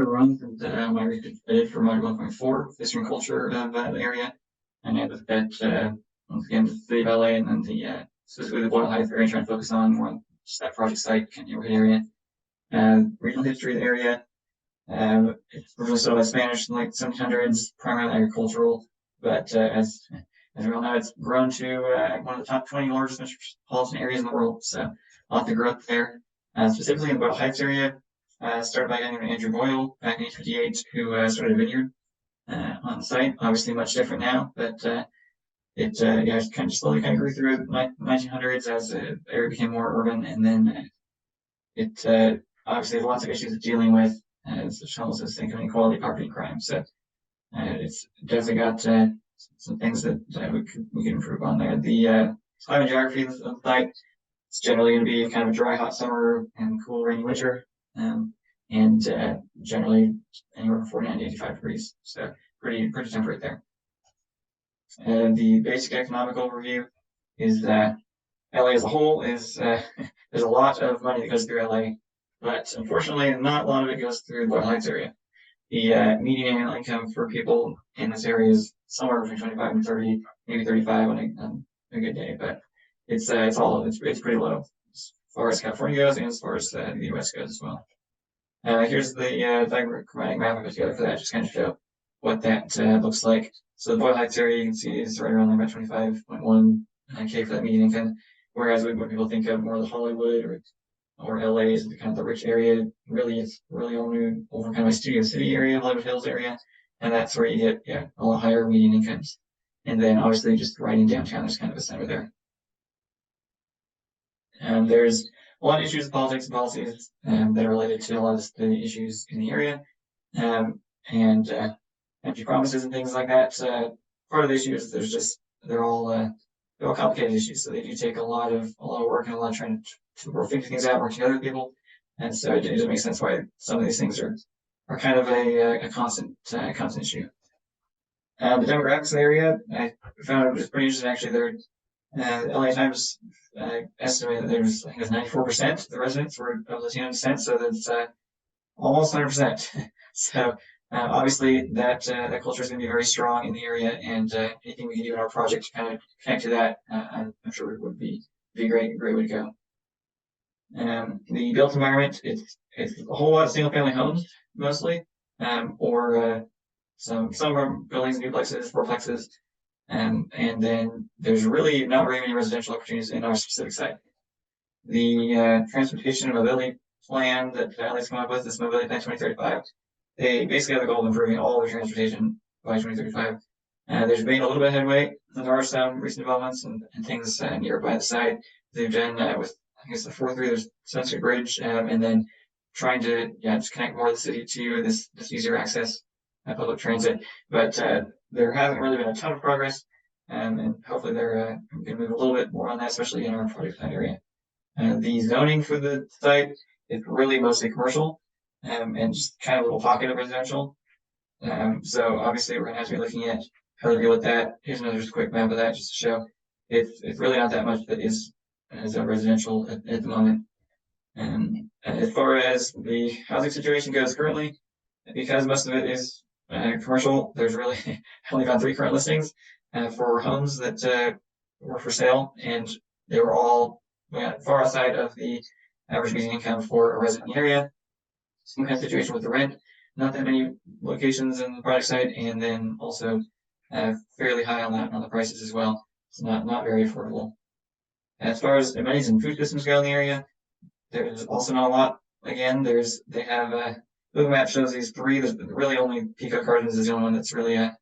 Runs and my research I did for Module 1.4, history and culture of the area. And I looked at, once again, the city of LA and then specifically the Boyle Heights area, trying to focus on more on just that project site, kind of neighborhood area. Regional history of the area. It's originally settled by Spanish in like 1700s, primarily agricultural, but as we all know, it's grown to one of the top 20 largest metropolitan areas in the world. So lots of growth there. Specifically in the Boyle Heights area, started by a guy named Andrew Boyle back in 1858, who started a vineyard on the site. Obviously, much different now, but it kind of slowly grew through the 1900s as the area became more urban, and then it obviously has lots of issues it's dealing with, such as income inequality, poverty, and crime. So it's definitely got some things that we can improve on there. The climate geography of the site, it's generally going to be kind of a dry, hot summer and cool, rainy winter, and generally anywhere from 49 to 85 degrees. So pretty temperate there. And the basic economic overview is that LA as a whole is there's a lot of money that goes through LA, but unfortunately, not a lot of it goes through the Boyle Heights area. The median annual income for people in this area is somewhere between 25 and 30, maybe 35 on a good day, but it's pretty low as far as California goes and as far as the US goes as well. Here's the diagrammatic map I put together for that, just kind of show what that looks like. So the Boyle Heights area, you can see, is right around about 25.1 K for that median income. Whereas when people think of more of the Hollywood or LA as kind of the rich area, really it's really only over kind of my Studio City area, Hollywood Hills area, and that's where you get a lot higher median incomes. And then obviously just right in downtown, there's kind of a center there. And there's a lot of issues with politics and policies that are related to a lot of the issues in the area, and empty promises and things like that. Part of the issue is they're all complicated issues, so they do take a lot of work and a lot of trying to work things out, work together with people, and so it doesn't make sense why some of these things are kind of a constant issue. The demographics of the area, I found it was pretty interesting actually. There, LA Times estimated that there's, I think it's 94% of the residents were of Latino descent, so that's almost 100%. So obviously that culture is going to be very strong in the area, and anything we can do in our project to kind of connect to that, I'm sure it would be a great way to go. The built environment, it's a whole lot of single family homes mostly, or some of our buildings, duplexes, fourplexes, and then there's really not very many residential opportunities in our specific site. The transportation and mobility plan that LA's come up with, this Mobility Plan 2035, they basically have the goal of improving all their transportation by 2035. There's been a little bit of headway. There are some recent developments and things nearby the site. They've done with, I guess, the 403, there's Sunset Bridge, and then trying to just connect more of the city to this easier access public transit. But there hasn't really been a ton of progress, and hopefully they're going to move a little bit more on that, especially in our project plan area. The zoning for the site is really mostly commercial, and just kind of a little pocket of residential. So obviously we're going to have to be looking at how to deal with that. Here's another just quick map of that just to show it's really not that much that is residential at the moment. As far as the housing situation goes currently, because most of it is commercial, there's really only found 3 current listings for homes that were for sale, and they were all far outside of the average median income for a resident in the area. Same kind of situation with the rent, not that many locations in the project site, and then also fairly high on the prices as well. It's not very affordable. As far as amenities and food systems go in the area, there's also not a lot. Again, they have Google Maps shows these 3. There's really only Pico Carlton's is the only one that's really and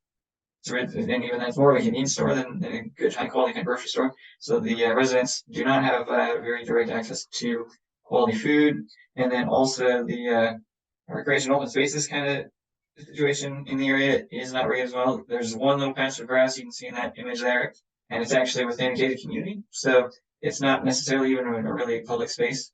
even that's more of a convenience store than a good high quality kind of grocery store. So the residents do not have very direct access to quality food, and then also the recreational open spaces kind of situation in the area is not great as well. There's one little patch of grass you can see in that image there, and it's actually within a gated community, so it's not necessarily even a really public space.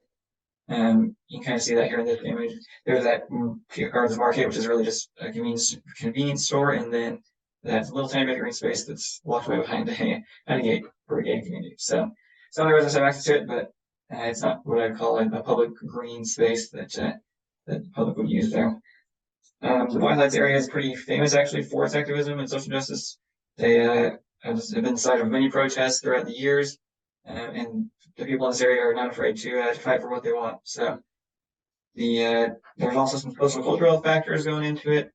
You can kind of see that here in this image. There's that Pico Gardens Market, which is really just a convenience store, and then that little tiny bit of green space that's locked away behind a gate for a gated community. So some of the residents have access to it, but it's not what I'd call a public green space that the public would use there. The Boyle Heights area is pretty famous actually for its activism and social justice. They have been the site of many protests throughout the years, and the people in this area are not afraid to fight for what they want. So there's also some social cultural factors going into it.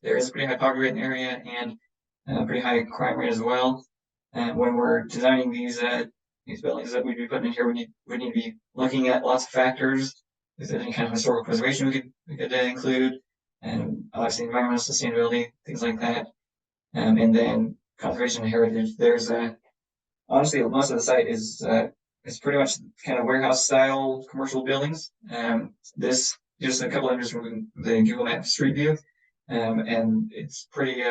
There is a pretty high poverty rate in the area and pretty high crime rate as well. And when we're designing these buildings that we'd be putting in here, we need to be looking at lots of factors. Is there any kind of historical preservation we could include, and obviously environmental sustainability, things like that, and then conservation and heritage. There's honestly most of the site is pretty much kind of warehouse style commercial buildings. This just a couple images from the Google Maps Street View, and it's pretty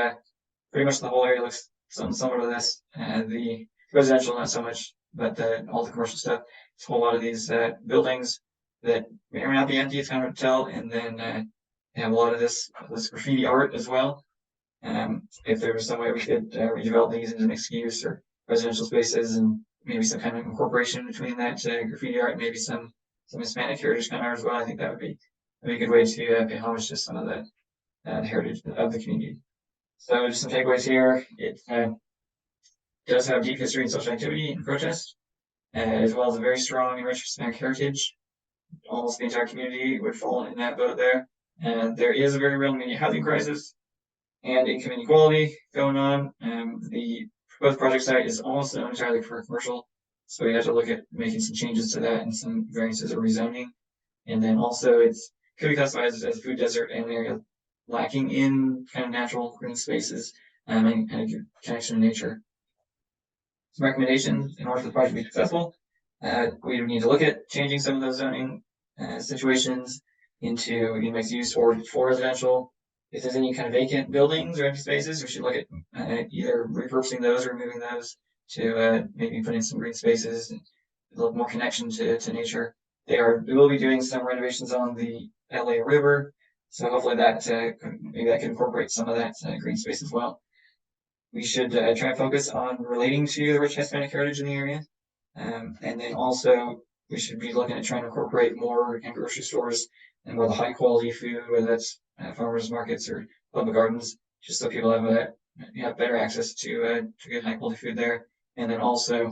much the whole area looks similar to this. The residential not so much, but all the commercial stuff. It's a whole lot of these buildings that may or may not be empty. It's kind of hard to tell, and then they have a lot of this graffiti art as well. If there was some way we could redevelop these into mixed use or residential spaces, and maybe some kind of incorporation between that graffiti art, and maybe some Hispanic heritage kind of art as well, I think that would be a good way to pay homage to some of the heritage of the community. So just some takeaways here. It does have deep history and social activity and protest, as well as a very strong and rich Hispanic heritage. Almost the entire community would fall in that boat there. And there is a very real immediate housing crisis and income inequality going on. The proposed project site is almost entirely for commercial, so we have to look at making some changes to that and some variances or rezoning. And then also it could be classified as a food desert and an area lacking in kind of natural green spaces and kind of connection to nature. Some recommendations in order for the project to be successful. We need to look at changing some of those zoning situations into mixed use or for residential. If there's any kind of vacant buildings or empty spaces, we should look at either repurposing those or removing those to maybe put in some green spaces and a little more connection to nature. We will be doing some renovations on the LA River, so hopefully that maybe that can incorporate some of that green space as well. We should try and focus on relating to the rich Hispanic heritage in the area, and then also we should be looking at trying to incorporate more in grocery stores and more the high quality food, whether that's farmers markets or public gardens, just so people have better access to good high quality food there. And then also,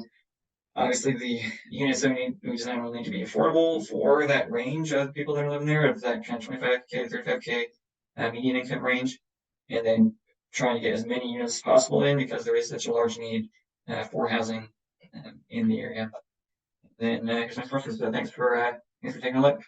obviously, the units that we design will need to be affordable for that range of people that are living there, of that kind of 25K, 35K median income range, and then trying to get as many units as possible in because there is such a large need for housing in the area. Then here's my questions. So thanks for taking a look.